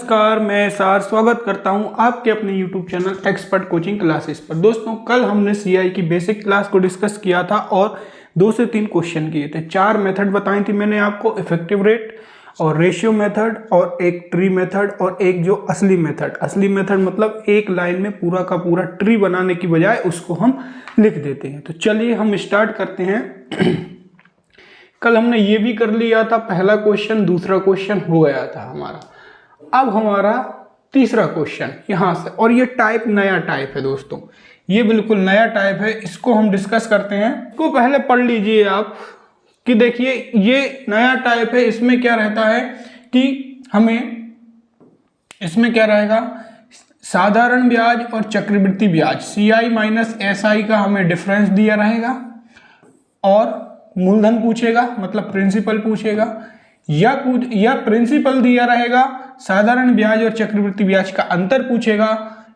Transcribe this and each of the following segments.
नमस्कार, मैं सार स्वागत करता हूं आपके अपने YouTube channel expert coaching classes पर। दोस्तों, कल हमने CI की बेसिक क्लास को डिस्कस किया था और 2 से 3 क्वेश्चन किए थे। 4 मेथड बताई थी मैंने आपको, इफेक्टिव रेट और रेशियो मेथड और एक ट्री मेथड और एक जो असली मेथड मतलब एक लाइन में पूरा का पूरा ट्री बनाने की बजाय उसको हम लिख देते हैं। तो चलिए हम स्टार्ट करते हैं। कल हमने ये भी कर लिया था, पहला क्वेश्चन, दूसरा क्वेश्चन हो गया था हमारा। अब हमारा तीसरा क्वेश्चन यहां से, और ये टाइप नया टाइप है दोस्तों, ये बिल्कुल नया टाइप है, इसको हम डिस्कस करते हैं। इसको पहले पढ़ लीजिए आप कि देखिए ये नया टाइप है। इसमें क्या रहता है कि हमें इसमें क्या रहेगा, साधारण ब्याज और चक्रवृद्धि ब्याज CI माइनस SI का हमें डिफरेंस दिया रहेगा और मूलधन पूछेगा, मतलब प्रिंसिपल पूछेगा, या प्रिंसिपल दिया रहेगा, साधारण ब्याज और चक्रवृद्धि ब्याज का अंतर पूछेगा।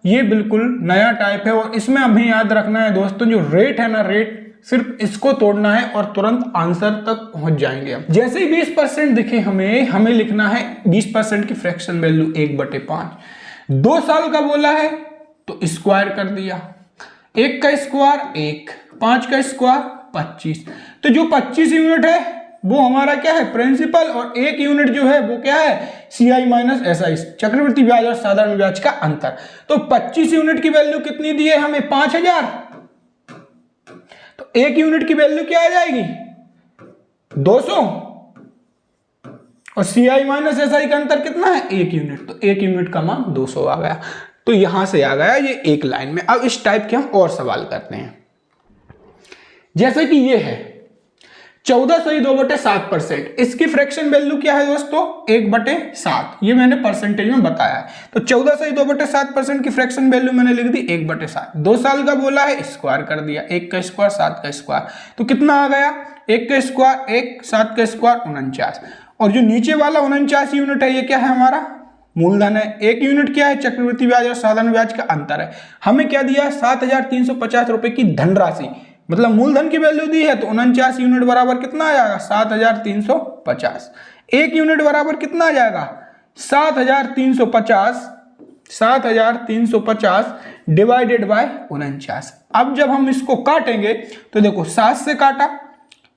ये बिल्कुल नया टाइप है और इसमें हमें याद रखना है दोस्तों, जो रेट है ना, रेट सिर्फ इसको तोड़ना है और तुरंत आंसर तक पहुंच जाएंगे हम। जैसे ही 20% दिखे हमें लिखना है 20% की फ्रैक्शन वैल्यू 1/5। 2 साल का बोला है तो स्क्वायर कर दिया, 1 का स्क्वायर 1, 5 का स्क्वायर 25। तो जो 25 यूनिट है वो हमारा क्या है, प्रिंसिपल, और 1 यूनिट जो है वो क्या है, CI माइनस SI, चक्रवृद्धि ब्याज और साधारण ब्याज का अंतर। तो 25 यूनिट की वैल्यू कितनी दी है हमें, 5000। तो 1 यूनिट की वैल्यू क्या आ जाएगी, 200, और CI माइनस SI का अंतर कितना है, 1 यूनिट। तो 1 यूनिट का मान 200 आ गया। तो यहां से आ गया ये एक लाइन में। अब इस टाइप के हम और सवाल करते हैं। जैसे कि ये है 14/2/7%, इसकी फ्रैक्शन वैल्यू क्या है दोस्तों, 1/7। ये मैंने परसेंटेज में बताया है। तो 14/2/7% की फ्रैक्शन वैल्यू मैंने लिख दी 1/7। 2 साल का बोला है, स्क्वायर कर दिया, 1 का स्क्वायर 7 का स्क्वायर। तो कितना आ गया, 1 का स्क्वायर 1, 7 का स्क्वायर 49। और जो नीचे वाला 49 यूनिट है, ये क्या है, हमारा मूलधन है। 1 यूनिट क्या है, चक्रवृद्धि ब्याज और साधारण ब्याज का अंतर है। हमें क्या दिया है, 7350 रुपए की धनराशि, मतलब मूलधन की वैल्यू दी है। तो 49 यूनिट बराबर कितना आ जाएगा, 7350। 1 यूनिट बराबर कितना आ जाएगा, 7350 डिवाइडेड बाय 49। अब जब हम इसको काटेंगे तो देखो, 7 से काटा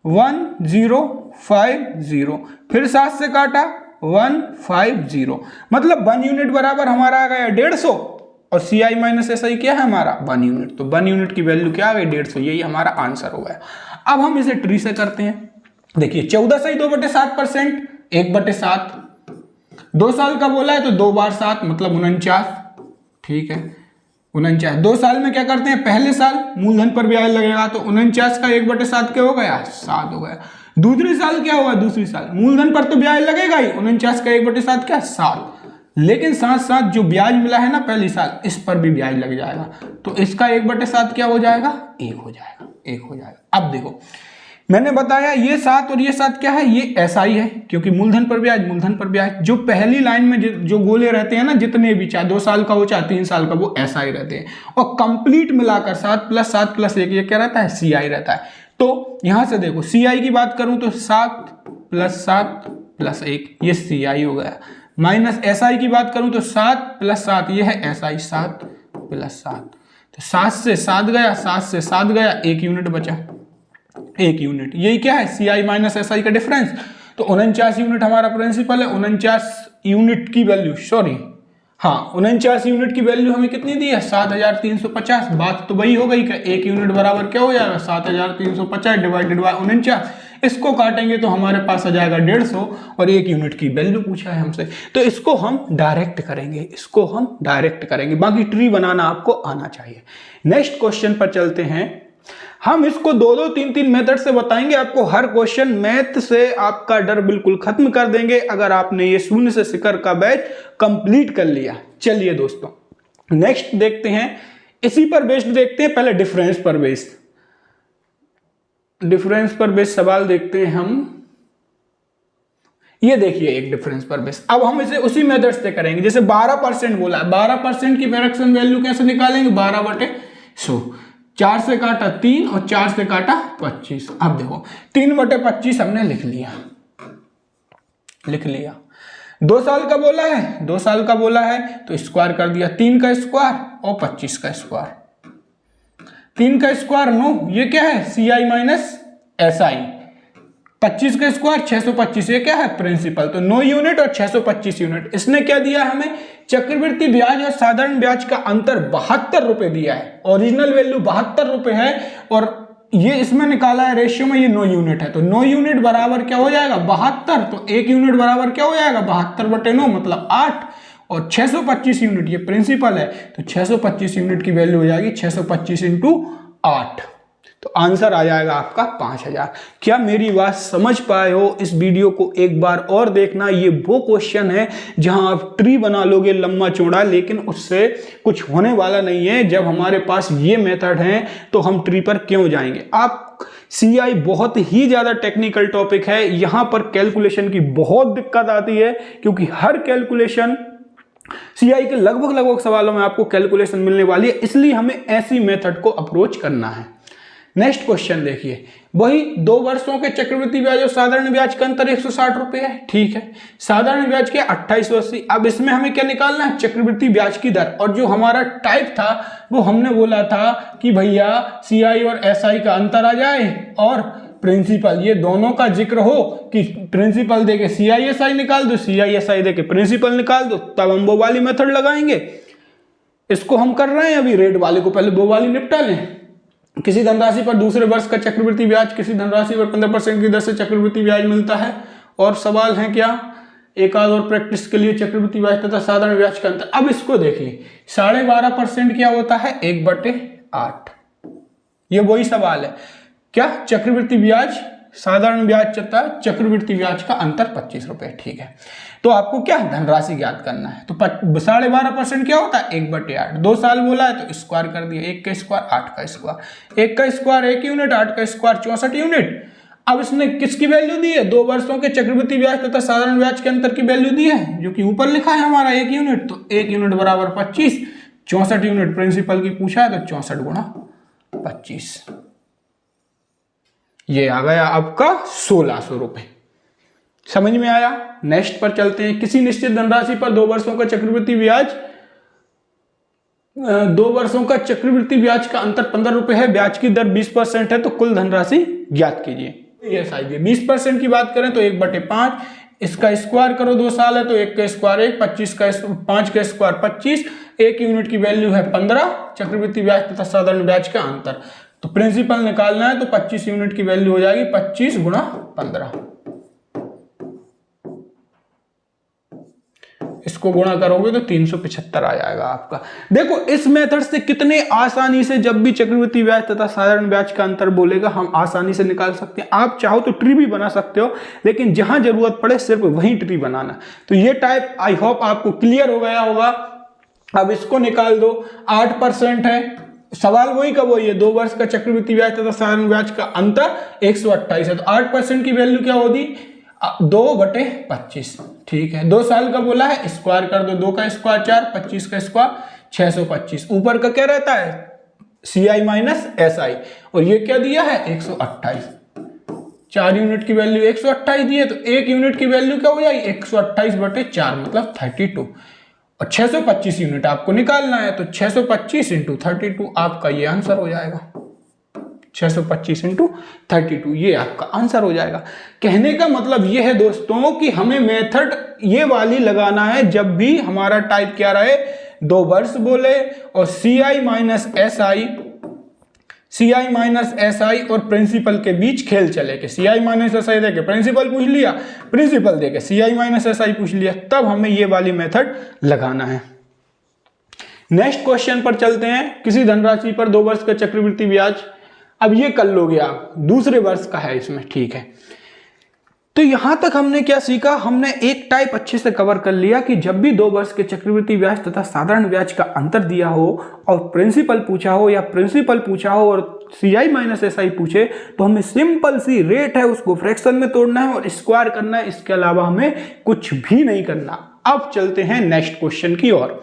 1050, फिर 7 से काटा 150, मतलब 1 यूनिट बराबर हमारा आ गया 150, और CI माइनस SI क्या है हमारा, 1 यूनिट। तो 1 यूनिट की वैल्यू क्या आ गई, 150। यही हमारा आंसर हो गया। अब हम इसे ट्री से करते हैं। देखिए 14/2/7%, 1/7। 2 साल का बोला है तो 2 बार 7, मतलब 49। ठीक है, 49। 2 साल में क्या करते हैं, पहले साल मूलधन पर ब्याज लगेगा, तो 49 का 1/7 क्या हो गया, 7 हो गया। दूसरी साल क्या होगा, दूसरी साल मूलधन पर तो ब्याज लगेगा ही, 49 का 1/7 क्या, 7। लेकिन साथ साथ जो ब्याज मिला है ना पहली साल, इस पर भी ब्याज लग जाएगा। तो इसका 1/7 क्या हो जाएगा, 1 हो जाएगा, 1 हो जाएगा। अब देखो, मैंने बताया ये 7 और ये 7 क्या है, ये SI है, क्योंकि मूलधन पर ब्याज। जो पहली लाइन में जो गोले रहते हैं ना, जितने भी, चाहे 2 साल का हो चाहे 3 साल का, वो SI रहते हैं। और कंप्लीट मिलाकर 7 + 7 + 1 ये क्या रहता है, CI रहता है। तो यहां से देखो, CI की बात करूं तो 7 + 7 + 1 ये CI हो गया, माइनस SI की बात करूं तो 7 + 7 ये है SI, 7 + 7। तो 7 से 7 गया, 7 से 7 गया, 1 यूनिट बचा, 1 यूनिट। यही क्या है, CI माइनस SI का डिफरेंस। तो 49 यूनिट हमारा प्रिंसिपल है। 49 यूनिट की वैल्यू, 49 यूनिट की वैल्यू हमें कितनी दी है, 7350। बात तो वही हो गई कि 1 यूनिट बराबर क्या हो जाएगा, 7350 डिवाइडेड बाय 49। इसको काटेंगे तो हमारे पास आ जाएगा 150, और 1 यूनिट की वैल्यू पूछा है हमसे, तो इसको हम डायरेक्ट करेंगे। बाकी ट्री बनाना आपको आना चाहिए। नेक्स्ट क्वेश्चन पर चलते हैं। हम इसको 2-2, 3-3 मेथड से बताएंगे आपको। हर क्वेश्चन मैथ से आपका डर बिल्कुल खत्म कर देंगे अगर आपने ये शून्य से शिखर का बैच कंप्लीट कर लिया। चलिए दोस्तों, नेक्स्ट देखते हैं, इसी पर बेस्ड देखते हैं। पहले डिफरेंस पर बेस्ड सवाल देखते हैं हम। ये देखिए एक डिफरेंस पर बेस्ड। अब हम इसे उसी मेथड से करेंगे, जैसे 12% बोला है, 12% की फ्रैक्शन वैल्यू कैसे निकालेंगे, 12/100। 4 से काटा 3 और 4 से काटा 25। अब देखो 3/25 हमने लिख लिया। 2 साल का बोला है, 2 साल का बोला है तो स्क्वायर कर दिया, 3 का स्क्वायर और 25 का स्क्वायर। 3 का स्क्वायर 9, ये क्या है CI माइनस SI। 25 का स्क्वायर 625, ये क्या है प्रिंसिपल। तो 9 यूनिट और 625 यूनिट। इसने क्या दिया हमें, चक्रवृद्धि ब्याज और साधारण ब्याज का अंतर 72 रुपए दिया है। ओरिजिनल वैल्यू 72 रुपए है और ये इसमें निकाला है रेशियो में, ये 9 यूनिट है। तो 9 यूनिट बराबर क्या हो जाएगा 72, तो 1 यूनिट बराबर क्या हो जाएगा 72/9 मतलब 8, और 625 यूनिट ये प्रिंसिपल है, तो 625 यूनिट की वैल्यू हो जाएगी 625 इंटू 8, तो आंसर आ जाएगा आपका 5000। क्या मेरी बात समझ पाए हो? इस वीडियो को एक बार और देखना, ये वो क्वेश्चन है जहां आप ट्री बना लोगे लंबा चौड़ा, लेकिन उससे कुछ होने वाला नहीं है। जब हमारे पास ये मेथड है तो हम ट्री पर क्यों जाएंगे। आप CI बहुत ही ज्यादा टेक्निकल टॉपिक है, यहां पर कैलकुलेशन की बहुत दिक्कत आती है, क्योंकि हर कैलकुलेशन CI के लगभग सवालों में आपको कैलकुलेशन मिलने वाली है, इसलिए हमें ऐसी मेथड को अप्रोच करना है। नेक्स्ट क्वेश्चन देखिए, वही 2 वर्षों के चक्रवृद्धि ब्याज और साधारण ब्याज का अंतर 160 रुपए है, ठीक है। साधारण ब्याज के 2880। अब इसमें हमें क्या निकालना है, चक्रवृद्धि ब्याज की दर। और जो हमारा टाइप था वो हमने बोला था कि भैया CI और SI का अंतर आ जाए और प्रिंसिपल, ये दोनों का जिक्र हो कि प्रिंसिपल देके CI SI निकाल दो, CI SI देके प्रिंसिपल निकाल दो, तब हम वो वाली मेथड लगाएंगे। इसको हम कर रहे हैं अभी, रेट वाले को पहले वो वाली निपटा लें। किसी धनराशि पर दूसरे वर्ष का चक्रवृद्धि ब्याज, किसी धनराशि पर 15% की दर से चक्रवृद्धि ब्याज मिलता है। और सवाल है क्या, एक आध और प्रैक्टिस के लिए, चक्रवृद्धि ब्याज तथा साधारण ब्याज का अंतर। अब इसको देखिए, 12.5% क्या होता है 1/8। ये वही सवाल है, क्या चक्रवृद्धि ब्याज, साधारण ब्याज तथा चक्रवृद्धि ब्याज का अंतर 25 रुपए, ठीक है। तो आपको क्या धनराशि ज्ञात करना है, तो 12.5% क्या होता है 1/8। 2 साल बोला है तो स्क्वायर कर दिया, 1 का स्क्वायर 8 का स्क्वायर, 1 का स्क्वायर 1 यूनिट, 8 का स्क्वायर 64 यूनिट। अब इसने किसकी वैल्यू दी है, 2 वर्षों के चक्रवृद्धि ब्याज तथा साधारण ब्याज के अंतर की वैल्यू दी है, जो कि ऊपर लिखा है हमारा 1 यूनिट। तो 1 यूनिट बराबर 25, 64 यूनिट प्रिंसिपल की पूछा है तो 64 गुणा 25, ये आ गया आपका 1600 रुपए। समझ में आया। नेक्स्ट पर चलते हैं, किसी निश्चित धनराशि पर 2 वर्षों का चक्रवृद्धि ब्याज, 2 वर्षों का चक्रवृद्धि ब्याज का अंतर 15 रुपए है, ब्याज की दर 20% है, तो कुल धनराशि ज्ञात कीजिए। ये साइज 20% की बात करें तो 1/5, इसका स्क्वायर करो, 2 साल है तो 1 का स्क्वायर 1, 5 का स्क्वायर 25, 1 यूनिट की वैल्यू है 15, चक्रवृद्धि ब्याज तथा साधारण ब्याज का अंतर। तो प्रिंसिपल निकालना है तो 25 यूनिट की वैल्यू हो जाएगी 25 गुणा 15। इसको गुणा करोगे तो 375 आ जाएगा आपका। देखो इस मेथड से कितने आसानी से, जब भी चक्रवृद्धि ब्याज तथा साधारण ब्याज का अंतर बोलेगा हम आसानी से निकाल सकते हैं। आप चाहो तो ट्री भी बना सकते हो, लेकिन जहां जरूरत पड़े सिर्फ वही ट्री बनाना। तो ये टाइप आई होप आपको क्लियर हो गया होगा। अब इसको निकाल दो, 8% है, सवाल वही का वही है, 2 वर्ष का चक्रवृद्धि ब्याज तथा साधारण ब्याज का अंतर 128 है, तो 8% की वैल्यू क्या होगी 2/25, ठीक है। 2 साल का बोला है, स्क्वायर कर दो, 2 का स्क्वायर 4, 25 का स्क्वायर 625, ऊपर का क्या रहता है CI माइनस SI, और ये क्या दिया है 128, 4 यूनिट की वैल्यू 128 दी है, तो 1 यूनिट की वैल्यू क्या हो जाएगी 128/4 मतलब 32, और 625 यूनिट आपको निकालना है, तो 625 इंटू 32 आपका ये आंसर हो जाएगा। 625 इंटू 32 ये आपका आंसर हो जाएगा। कहने का मतलब ये है दोस्तों कि हमें मेथड ये वाली लगाना है जब भी हमारा टाइप क्या रहे, 2 वर्ष बोले और CI माइनस SI और प्रिंसिपल के बीच खेल चले कि CI माइनस SI देके प्रिंसिपल पूछ लिया, प्रिंसिपल देके CI माइनस SI पूछ लिया, तब हमें ये वाली मेथड लगाना है। नेक्स्ट क्वेश्चन पर चलते हैं, किसी धनराशि पर 2 वर्ष का चक्रवृद्धि ब्याज, अब ये कर लोगे आप, दूसरे वर्ष का है इसमें, ठीक है। तो यहां तक हमने क्या सीखा, हमने एक टाइप अच्छे से कवर कर लिया कि जब भी 2 वर्ष के चक्रवृद्धि ब्याज तथा साधारण ब्याज का अंतर दिया हो और प्रिंसिपल पूछा हो या प्रिंसिपल पूछा हो और CI माइनस SI पूछे, तो हमें सिंपल सी रेट है उसको फ्रैक्शन में तोड़ना है और स्क्वायर करना है, इसके अलावा हमें कुछ भी नहीं करना। अब चलते हैं नेक्स्ट क्वेश्चन की ओर।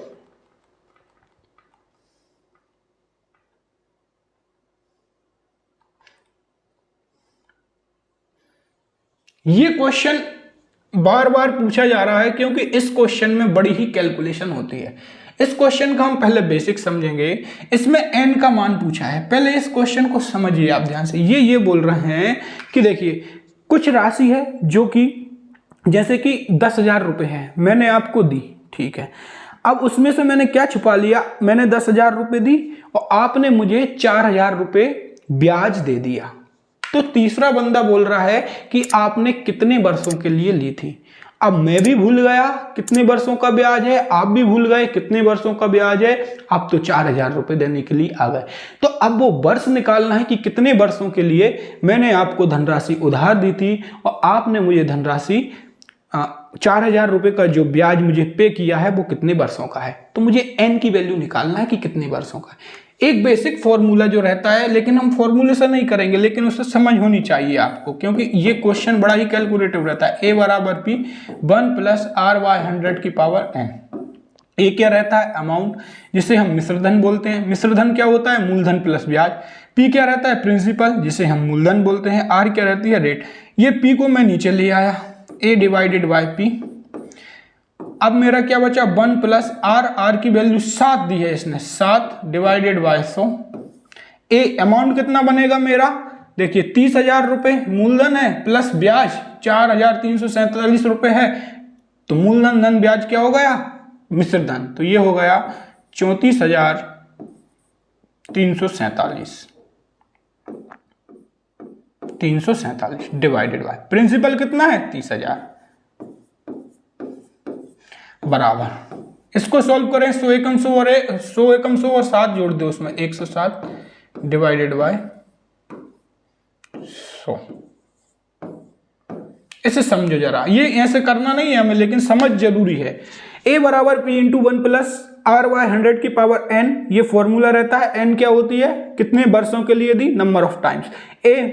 ये क्वेश्चन बार बार पूछा जा रहा है क्योंकि इस क्वेश्चन में बड़ी ही कैलकुलेशन होती है। इस क्वेश्चन का हम पहले बेसिक समझेंगे। इसमें n का मान पूछा है, पहले इस क्वेश्चन को समझिए आप ध्यान से। ये बोल रहे हैं कि देखिए कुछ राशि है जो कि जैसे कि 10,000 रुपये है, मैंने आपको दी, ठीक है। अब उसमें से मैंने क्या छुपा लिया, मैंने 10,000 रुपये दी और आपने मुझे 4,000 रुपये ब्याज दे दिया। तो तीसरा बंदा बोल रहा है कि आपने कितने वर्षों के लिए ली थी। अब मैं भी भूल गया कितने वर्षों का ब्याज है, आप भी भूल गए कितने वर्षों का ब्याज है, आप तो 4,000 रुपये देने के लिए आ गए। तो अब वो वर्ष निकालना है कि कितने वर्षों के लिए मैंने आपको धनराशि उधार दी थी और आपने मुझे धनराशि 4,000 रुपये का जो ब्याज मुझे पे किया है वो कितने वर्षों का है। तो मुझे n की वैल्यू निकालना है कि कितने वर्षों का है। एक बेसिक फॉर्मूला जो रहता है, लेकिन हम फॉर्मूले से नहीं करेंगे, लेकिन उससे समझ होनी चाहिए आपको, क्योंकि ये क्वेश्चन बड़ा ही कैलकुलेटिव रहता है। a बराबर p 1 प्लस r/100 की पावर n। ए क्या रहता है, अमाउंट, जिसे हम मिश्रधन बोलते हैं। मिश्रधन क्या होता है, मूलधन प्लस ब्याज। पी क्या रहता है, प्रिंसिपल, जिसे हम मूलधन बोलते हैं। आर क्या रहती है, रेट। ये पी को मैं नीचे ले आया, a डिवाइडेड बाई पी। अब मेरा क्या बचा, 1 प्लस आर की वैल्यू 7 दी है इसने, 7 डिवाइडेड बाई 100। ए अमाउंट कितना बनेगा मेरा, देखिए 30,000 रुपये मूलधन है प्लस ब्याज 4,347 रुपये है। तो मूलधन धन ब्याज क्या हो गया, मिश्रधन, तो ये हो गया 34,347 डिवाइडेड बाय प्रिंसिपल कितना है 30,000 बराबर। इसको सॉल्व करें, 100 एकम 100 और 100 एकम 100 और 7 जोड़ दो उसमें, 107 डिवाइडेड बाय 100। इसे समझो जरा, ये ऐसे करना नहीं है हमें, लेकिन समझ जरूरी है। a बराबर p इंटू 1 प्लस r/100 की पावर n, ये फॉर्मूला रहता है। n क्या होती है, कितने वर्षों के लिए दी, number of times. a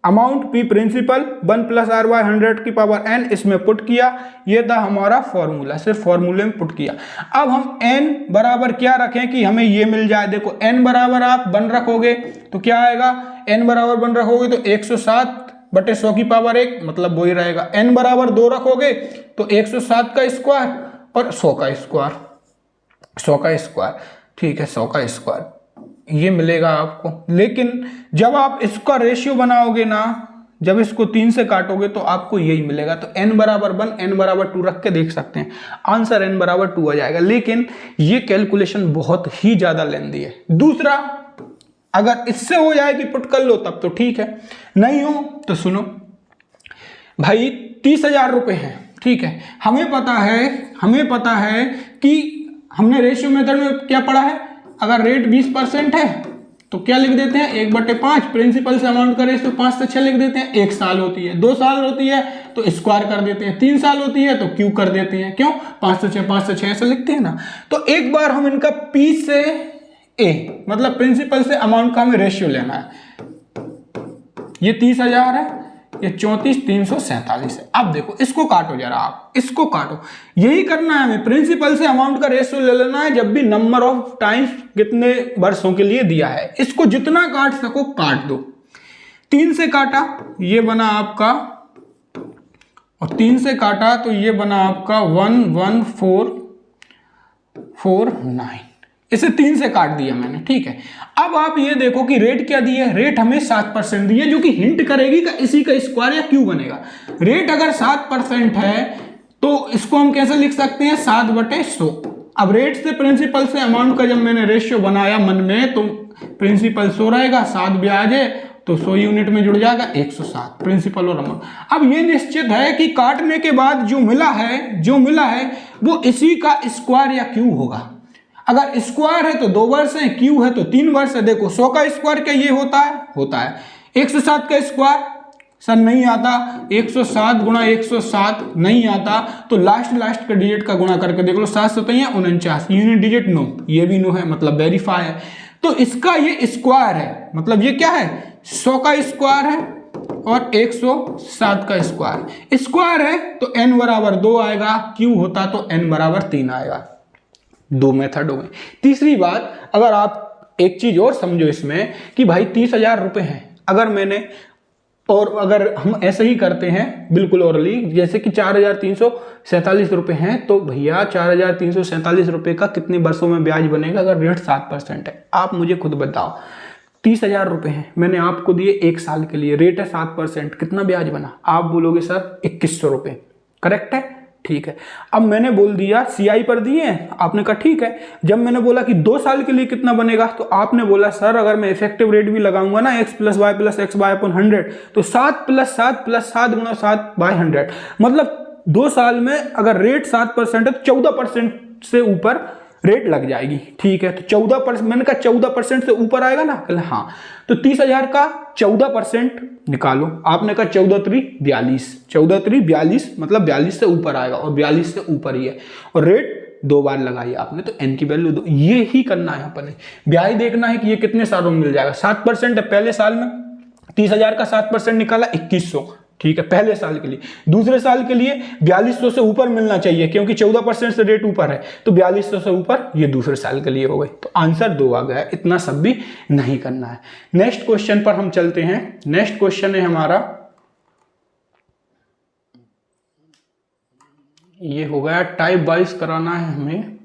amount, p principal, 1 plus r/100 की पावर n, इसमें पुट किया, ये था हमारा फॉर्मूला, सिर्फ फॉर्मूले में पुट किया। अब हम n बराबर क्या रखें कि हमें ये मिल जाए। देखो n बराबर आप 1 रखोगे तो क्या आएगा, n बराबर 1 रखोगे तो 107 बटे 100 की पावर 1, मतलब वही रहेगा। n बराबर 2 रखोगे तो 107 का स्क्वायर और 100 का स्क्वायर, 100 का स्क्वायर, ठीक है, 100 का स्क्वायर ये मिलेगा आपको। लेकिन जब आप इसका रेशियो बनाओगे ना, जब इसको 3 से काटोगे तो आपको यही मिलेगा। तो n बराबर 1 n बराबर 2 रख के देख सकते हैं, आंसर n बराबर 2 आ जाएगा। लेकिन ये कैलकुलेशन बहुत ही ज्यादा लेंदी है। दूसरा, अगर इससे हो जाए कि पुट कर लो तब तो ठीक है, नहीं हो तो सुनो भाई, 30,000 रुपये हैं, ठीक है। हमें पता है कि हमने रेशियो मेथड में क्या पढ़ा है, अगर रेट 20% है तो क्या लिख देते हैं, 1/5 प्रिंसिपल से अमाउंट का रेशियो 5 से 6 लिख देते हैं। 1 साल होती है, 2 साल होती है तो स्क्वायर कर देते हैं, 3 साल होती है तो क्यू कर देते हैं। क्यों, 5 से 6 5 से 6 ऐसे लिखते हैं ना। तो एक बार हम इनका P से A मतलब प्रिंसिपल से अमाउंट का हमें रेशियो लेना है। ये 30,000 है, ये 34,347 है। अब देखो इसको काटो जरा, आप इसको काटो, यही करना है हमें, प्रिंसिपल से अमाउंट का रेशियो ले लेना है जब भी नंबर ऑफ टाइम्स कितने वर्षों के लिए दिया है। इसको जितना काट सको काट दो। 3 से काटा ये बना आपका, और 3 से काटा तो ये बना आपका 11449, इसे 3 से काट दिया मैंने, ठीक है। अब आप ये देखो कि रेट क्या दी है, रेट हमें 7% दी है, जो कि हिंट करेगी कि इसी का स्क्वायर या क्यू बनेगा। रेट अगर 7% है तो इसको हम कैसे लिख सकते हैं, 7/100। अब रेट से प्रिंसिपल से अमाउंट का जब मैंने रेशियो बनाया मन में, तो प्रिंसिपल 100 रहेगा, 7 ब्याज है तो 100 यूनिट में जुड़ जाएगा 107 प्रिंसिपल और अमाउंट। अब ये निश्चित है कि काटने के बाद जो मिला है वो इसी का स्क्वायर या क्यू होगा। अगर स्क्वायर है तो 2 वर्ष है, क्यू है तो 3 वर्ष है। देखो 100 का स्क्वायर क्या ये होता है 107 का स्क्वायर सर नहीं आता, 107 गुणा 107 नहीं आता, तो लास्ट का डिजिट का गुणा करके देख लो, 7 7 49, यूनिट डिजिट नो, ये भी नो है मतलब वेरीफाई है। तो इसका ये स्क्वायर है, मतलब ये क्या है, 100 का स्क्वायर है और 107 का स्क्वायर है तो n बराबर 2 आएगा, क्यू होता तो n बराबर 3 आएगा। 2 मेथड हो गए। तीसरी बात, अगर आप एक चीज और समझो इसमें कि भाई 30,000 रुपये हैं, अगर मैंने और अगर हम ऐसे ही करते हैं बिल्कुल ओरली, जैसे कि 4,347 रुपये हैं, तो भैया 4,347 रुपये का कितने वर्षों में ब्याज बनेगा अगर रेट 7% है? आप मुझे खुद बताओ। 30,000 रुपये हैं, मैंने आपको दिए 1 साल के लिए, रेट है 7%, कितना ब्याज बना? आप बोलोगे सर 2100 रुपये। करेक्ट है, ठीक है। अब मैंने बोल दिया CI पर दिए हैं, आपने कहा ठीक है। जब मैंने बोला कि 2 साल के लिए कितना बनेगा, तो आपने बोला सर अगर मैं इफेक्टिव रेट भी लगाऊंगा ना x + y + x/100, तो 7 + 7 + 7 × 7/100, मतलब 2 साल में अगर रेट 7% है तो 14% से ऊपर रेट लग जाएगी। ठीक है, तो 14%, मैंने कहा 14% से ऊपर आएगा ना? कहला हाँ। तो 30,000 का 14% निकालो। आपने कहा 14×3 = 42, 14×3 = 42, मतलब 42 से ऊपर आएगा, और 42 से ऊपर ही है, और रेट 2 बार लगाई आपने, तो n की वैल्यू 2। ये ही करना है अपन ने, ब्याज देखना है कि ये कितने सालों में मिल जाएगा। 7% है पहले साल में, 30,000 का 7% निकाला 2100, ठीक है, पहले साल के लिए। दूसरे साल के लिए 4200 से ऊपर मिलना चाहिए, क्योंकि 14% से रेट ऊपर है, तो 4200 से ऊपर ये दूसरे साल के लिए हो गए। तो आंसर 2 आ गया। इतना सब भी नहीं करना है। नेक्स्ट क्वेश्चन पर हम चलते हैं। नेक्स्ट क्वेश्चन है हमारा, ये हो गया टाइप वाइज कराना है हमें।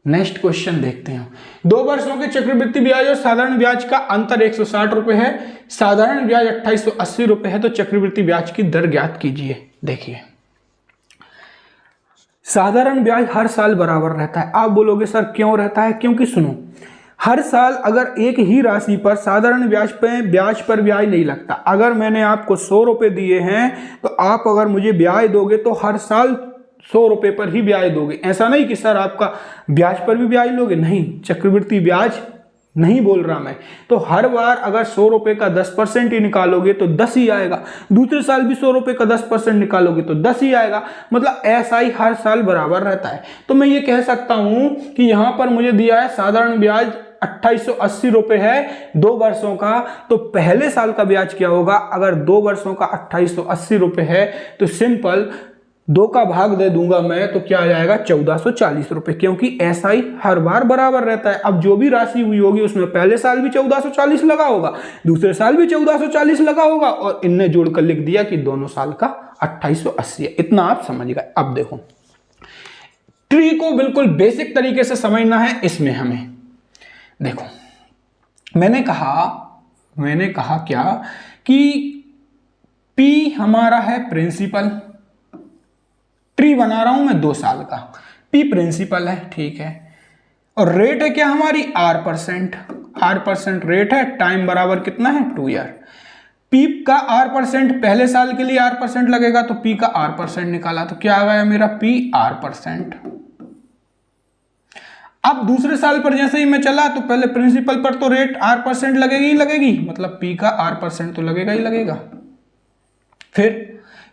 नेक्स्ट क्वेश्चन देखते हैं। 2 वर्षों के चक्रवृद्धि ब्याज और साधारण ब्याज का अंतर 160 रुपए है, साधारण ब्याज 2880 रुपए है, तो चक्रवृद्धि ब्याज की दर ज्ञात कीजिए। देखिए, साधारण ब्याज हर साल बराबर रहता है। आप बोलोगे सर क्यों रहता है? क्योंकि सुनो, हर साल अगर एक ही राशि पर साधारण ब्याज पर ब्याज नहीं लगता। अगर मैंने आपको 100 रुपए दिए हैं, तो आप अगर मुझे ब्याज दोगे तो हर साल 100 रुपए पर ही ब्याज दोगे। ऐसा नहीं कि सर आपका ब्याज पर भी ब्याज लोगे, नहीं, चक्रवृद्धि ब्याज नहीं बोल रहा मैं। तो हर बार अगर 100 रुपए का 10% ही निकालोगे तो 10 ही आएगा, दूसरे साल भी 100 रुपए का 10% निकालोगे तो 10 ही आएगा, मतलब ऐसा ही हर साल बराबर रहता है। तो मैं ये कह सकता हूं कि यहां पर मुझे दिया है साधारण ब्याज 2880 रुपए है 2 वर्षों का, तो पहले साल का ब्याज क्या होगा? अगर 2 वर्षों का 2880 रुपए है, तो सिंपल 2 का भाग दे दूंगा मैं, तो क्या आ जाएगा? 1440 रुपए, क्योंकि ऐसा ही हर बार बराबर रहता है। अब जो भी राशि हुई होगी उसमें पहले साल भी 1440 लगा होगा, दूसरे साल भी 1440 लगा होगा, और इनने जोड़कर लिख दिया कि दोनों साल का 2880 है। इतना आप समझ गए। अब देखो, ट्री को बिल्कुल बेसिक तरीके से समझना है। इसमें हमें देखो, मैंने कहा क्या कि P हमारा है प्रिंसिपल, ट्री बना रहा हूं मैं 2 साल का, P प्रिंसिपल है, ठीक है, और रेट है क्या हमारी? R% रेट है, टाइम बराबर कितना है? 2 ईयर। P का R% पहले साल के लिए R% लगेगा, तो P का R% निकाला, तो क्या आ गया मेरा? P R%। अब दूसरे साल पर जैसे ही मैं चला, तो पहले प्रिंसिपल पर तो रेट R% लगेगी ही लगेगी, मतलब P का R% तो लगेगा ही लगेगा।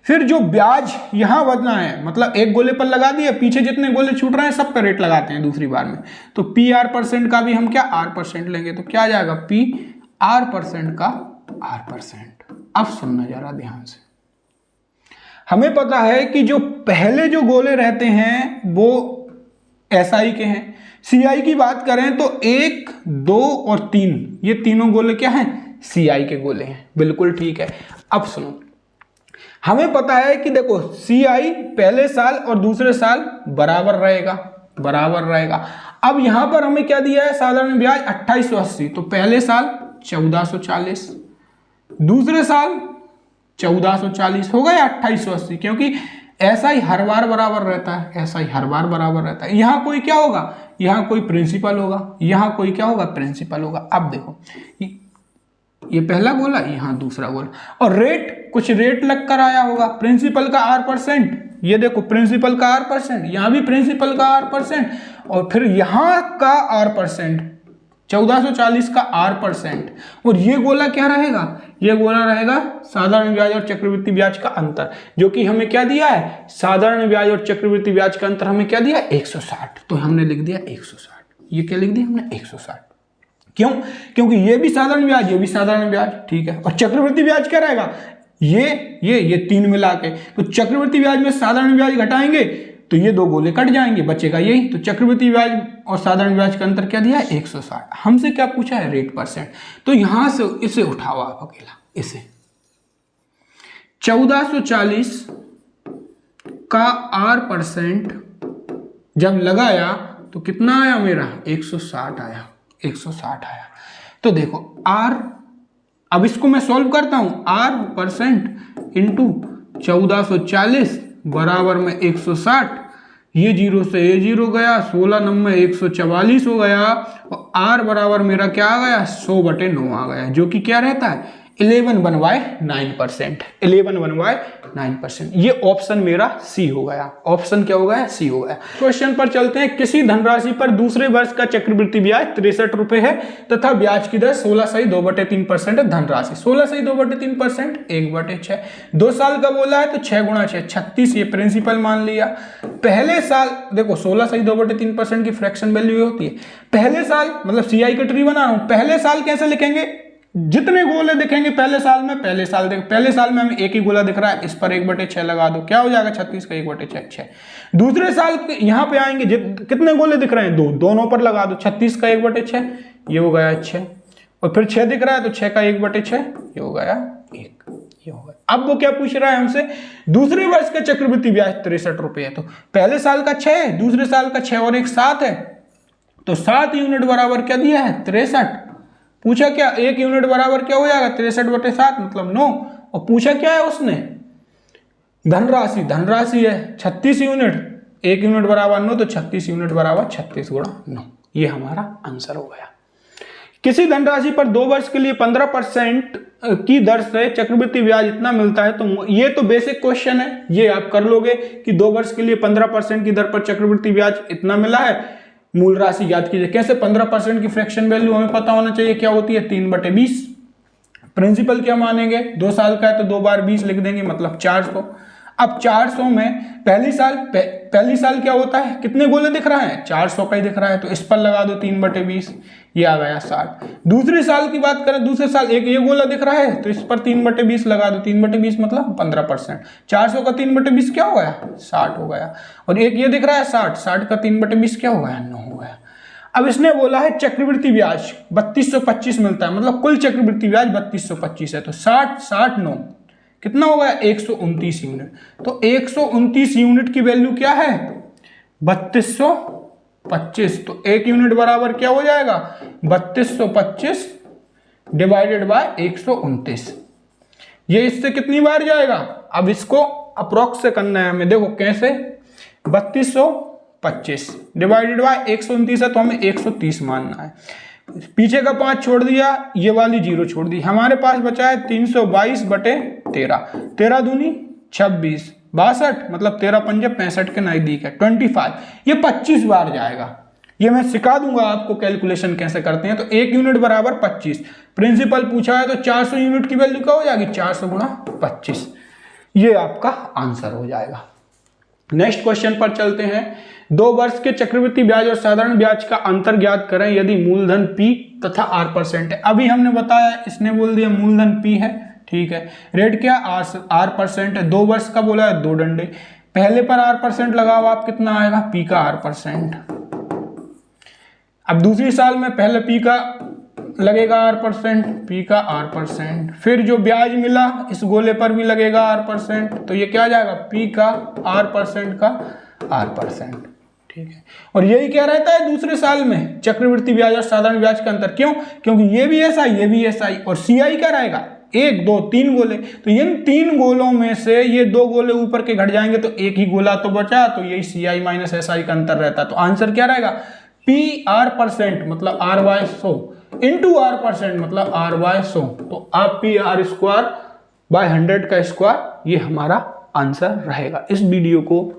फिर जो ब्याज यहां बदना है, मतलब एक गोले पर लगा दिया, पीछे जितने गोले छूट रहे हैं सब पे रेट लगाते हैं दूसरी बार में, तो PR% का भी हम क्या R% लेंगे, तो क्या आ जाएगा? PR% का R%। अब सुनना जरा ध्यान से, हमें पता है कि जो पहले जो गोले रहते हैं वो SI के हैं। CI की बात करें तो 1, 2 और 3, ये तीनों गोले क्या हैं? CI के गोले हैं। बिल्कुल ठीक है। अब सुनो, हमें पता है कि देखो CI पहले साल और दूसरे साल बराबर रहेगा। अब यहां पर हमें क्या दिया है? साधारण ब्याज 2880, तो पहले साल 1440, दूसरे साल 1440, हो गया 2880, क्योंकि ऐसा ही हर बार बराबर रहता है। यहां कोई क्या होगा? यहां कोई प्रिंसिपल होगा, यहां कोई क्या होगा? प्रिंसिपल होगा। अब देखो, ये पहला गोला, यहां दूसरा गोला, और रेट कुछ रेट लग कर आया होगा। प्रिंसिपल का R%, ये देखो प्रिंसिपल का R%, यहां भी प्रिंसिपल का R%, और फिर यहां का R%, 1440 का R%, और ये गोला क्या रहेगा? ये गोला रहेगा साधारण ब्याज और चक्रवृद्धि ब्याज का अंतर, जो कि हमें क्या दिया है? साधारण ब्याज और चक्रवृद्धि ब्याज का अंतर हमें क्या दिया? 160, तो हमने लिख दिया 160। ये क्या लिख दिया हमने? 160। क्यों? क्योंकि ये भी साधारण ब्याज, ये भी साधारण ब्याज, ठीक है, और चक्रवृद्धि ब्याज क्या रहेगा? ये 3 मिला के, तो चक्रवृद्धि ब्याज में साधारण ब्याज घटाएंगे तो ये 2 गोले कट जाएंगे, बचेगा यही। तो चक्रवृद्धि ब्याज और साधारण ब्याज का अंतर क्या दिया है? 160। हमसे क्या पूछा है? रेट %। तो यहां से इसे उठाओ आप अकेला, इसे 1440 का R% जब लगाया तो कितना आया मेरा 160 आया, 160 आया। तो देखो R, अब इसको मैं सॉल्व करता हूं, R% इंटू 1440 बराबर में 160, ये 0 से ये 0 गया, 16 नंबर 144 हो गया, और R बराबर मेरा क्या आ गया 100/9 आ गया, जो कि क्या रहता है 11/9%, 11/9%। ये ऑप्शन मेरा सी हो गया, ऑप्शन क्या हो गया सी हो गया। क्वेश्चन पर चलते हैं। किसी धनराशि पर दूसरे वर्ष का चक्रवृद्धि ब्याज 63 रुपए है तथा ब्याज की दर 16.2/3% है। धनराशि 16.2/3% 1/6, 2 साल का बोला है तो 6 गुणा 6 36, ये प्रिंसिपल मान लिया। पहले साल देखो 16.2/3% की फ्रैक्शन वैल्यू होती है। पहले साल मतलब सीआई का ट्री बना रहा हूं, पहले साल कैसे लिखेंगे, जितने गोले दिखेंगे पहले साल में, पहले साल देखो पहले साल में हमें एक ही गोला दिख रहा है, इस पर 1/6 लगा दो, क्या हो जाएगा 36 का 1/6 6। दूसरे साल यहां पे आएंगे, कितने गोले दिख रहे हैं 2, दोनों पर लगा दो 36 का 1/6, ये हो गया 6, और फिर 6 दिख रहा है तो 6 का 1/6, ये हो गया 1, ये हो गया। अब वो क्या पूछ रहा है हमसे, दूसरे वर्ष का चक्रवृद्धि ब्याज 63 रुपए है, तो पहले साल का 6 है, दूसरे साल का 6 और 1 7 है, तो 7 यूनिट बराबर क्या दिया है 63। पूछा क्या 1 यूनिट बराबर क्या हो जाएगा 63/7 मतलब 9, और पूछा क्या है उसने धनराशि, धनराशि है 36 यूनिट, 1 यूनिट बराबर 9, तो 36 यूनिट बराबर 36 गुणा 9, ये हमारा आंसर हो गया। किसी धनराशि पर 2 वर्ष के लिए 15% की दर से चक्रवृद्धि ब्याज इतना मिलता है, तो ये तो बेसिक क्वेश्चन है, ये आप कर लोगे कि 2 वर्ष के लिए 15% की दर पर चक्रवृद्धि ब्याज इतना मिला है। मूल राशि याद कीजिए कैसे, 15% की फ्रैक्शन वैल्यू हमें पता होना चाहिए क्या होती है 3/20। प्रिंसिपल क्या मानेंगे, 2 साल का है तो 2 बार 20 लिख देंगे मतलब 400। अब 400 में पहली साल क्या होता है, कितने गोले दिख रहा है 400 का ही दिख रहा है, तो इस पर लगा दो 3/20, ये आ गया 60। दूसरे साल की बात करें, दूसरे साल एक ये गोला दिख रहा है तो इस पर 3/20 लगा दो, 3/20 मतलब 15%, 400 का 3/20 क्या हो गया 60 हो गया, और एक ये दिख रहा है 60 का 3/20 क्या हो गया 9 हो गया। अब इसने बोला है चक्रवृद्धि ब्याज 3225 मिलता है, मतलब कुल चक्रवृद्धि ब्याज 3225 है, तो 60 9 कितना हो गया 129 यूनिट, तो 129 यूनिट की वैल्यू क्या है 3225, तो 1 यूनिट बराबर क्या हो जाएगा 3225 डिवाइडेड बाय 129, ये इससे कितनी बार जाएगा, अब इसको अप्रोक्स से करना है हमें, देखो कैसे 3225 डिवाइडेड बाय 129 है तो हमें 130 मानना है, पीछे का 5 छोड़ दिया, ये वाली 0 छोड़ दी, हमारे पास बचा है 322/13, 13 दूनी 26 62 मतलब 13 पंजे 65 के नजदीक है 25, ये 25 बार जाएगा। ये मैं सिखा दूंगा आपको कैलकुलेशन कैसे करते हैं। तो 1 यूनिट बराबर 25, प्रिंसिपल पूछा है तो 400 यूनिट की वैल्यू क्या हो जाएगी 400 गुणा 25, ये आपका आंसर हो जाएगा। नेक्स्ट क्वेश्चन पर चलते हैं। 2 वर्ष के चक्रवृद्धि ब्याज और साधारण ब्याज का अंतर ज्ञात करें यदि मूलधन P तथा R% है। अभी हमने बताया, इसने बोल दिया मूलधन P है, ठीक है, रेट क्या R% है, 2 वर्ष का बोला है 2 डंडे, पहले पर R% लगाओ आप, कितना आएगा P का R%। अब दूसरी साल में पहले P का लगेगा R%, P का R%, फिर जो ब्याज मिला इस गोले पर भी लगेगा R%, तो ये क्या आ जाएगा P का R% का R%, ठीक है। और यही क्या रहता है दूसरे साल में चक्रवृद्धि ब्याज और साधारण ब्याज का अंतर, क्यों, क्योंकि ये भी SI ये भी SI, और CI क्या रहेगा 1 2 3 गोले, तो इन 3 गोलों में से ये 2 गोले ऊपर के घट जाएंगे तो एक ही गोला तो बचा, तो यही CI माइनस SI का अंतर रहता है। तो आंसर क्या रहेगा PR% मतलब R/100 इंटू R% मतलब R/100, तो आप PR²/100 का स्क्वायर, ये हमारा आंसर रहेगा। इस वीडियो को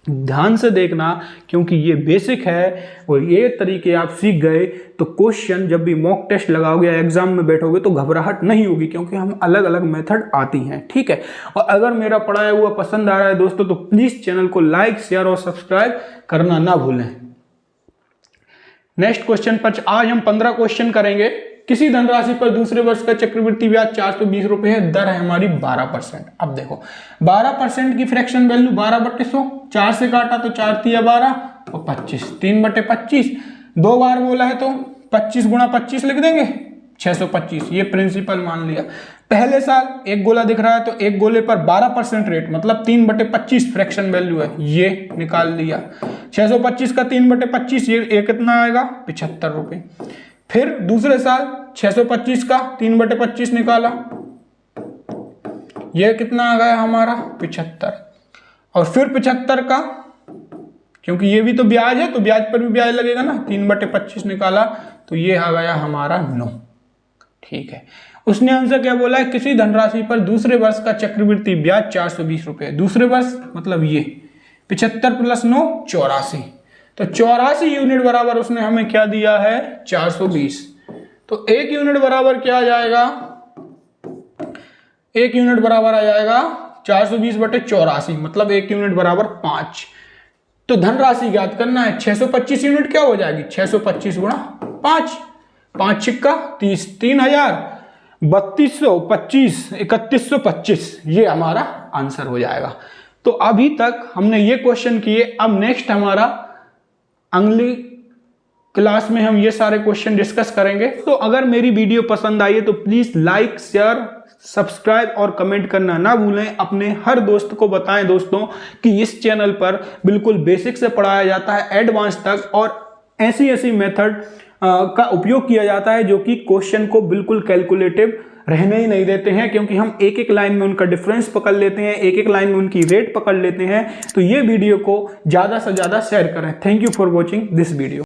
ध्यान से देखना क्योंकि ये बेसिक है, और ये तरीके आप सीख गए तो क्वेश्चन जब भी मॉक टेस्ट लगाओगे या एग्जाम में बैठोगे तो घबराहट नहीं होगी, क्योंकि हम अलग अलग मेथड आती हैं, ठीक है। और अगर मेरा पढ़ाया हुआ पसंद आ रहा है दोस्तों तो प्लीज चैनल को लाइक शेयर और सब्सक्राइब करना ना भूलें। नेक्स्ट क्वेश्चन पर आज हम 15 क्वेश्चन करेंगे। किसी धनराशि पर दूसरे वर्ष का चक्रवृद्धि ब्याज 420 रुपए है, दर है हमारी 12%। अब देखो 12% की फ्रैक्शन वैल्यू 12/100, 4 से काटा तो 4 तिया 12 और 25, 3/25, 2 बार बोला है तो 25 गुणा 25 लिख देंगे, 625, ये प्रिंसिपल मान लिया। पहले साल एक गोला दिख रहा है तो एक गोले पर 12% रेट मतलब 3/25 फ्रैक्शन वैल्यू है, ये निकाल लिया। 625 का 3/25 ये कितना आएगा 75 रुपये। फिर दूसरे साल 625 का 3/25 निकाला, ये कितना आ गया हमारा 75। और फिर 75 का, क्योंकि ये भी तो ब्याज है तो ब्याज पर भी ब्याज लगेगा ना, 3/25 निकाला तो ये आ गया हमारा 9। ठीक है, उसने हमसे क्या बोला है, किसी धनराशि पर दूसरे वर्ष का चक्रवृद्धि ब्याज 420 रुपये। दूसरे वर्ष मतलब ये 75 + 9 84, तो 84 यूनिट बराबर उसने हमें क्या दिया है 420। तो 1 यूनिट बराबर क्या आ जाएगा, 1 यूनिट बराबर आ जाएगा 420/84 मतलब 1 यूनिट बराबर 5। तो धनराशि ज्ञात करना है, 625 यूनिट क्या हो जाएगी 625 × 5, 5 छिक्का 30, 3000, 3225, 3125, ये हमारा आंसर हो जाएगा। तो अभी तक हमने ये क्वेश्चन किए। अब नेक्स्ट हमारा अगली क्लास में हम ये सारे क्वेश्चन डिस्कस करेंगे। तो अगर मेरी वीडियो पसंद आई है तो प्लीज लाइक, शेयर, सब्सक्राइब और कमेंट करना ना भूलें। अपने हर दोस्त को बताएं दोस्तों कि इस चैनल पर बिल्कुल बेसिक से पढ़ाया जाता है एडवांस तक, और ऐसी मेथड का उपयोग किया जाता है जो कि क्वेश्चन को बिल्कुल कैलकुलेटिव रहने ही नहीं देते हैं, क्योंकि हम एक एक लाइन में उनका डिफरेंस पकड़ लेते हैं, एक एक लाइन में उनकी रेट पकड़ लेते हैं। तो ये वीडियो को ज़्यादा से ज़्यादा शेयर करें। Thank you for watching this video.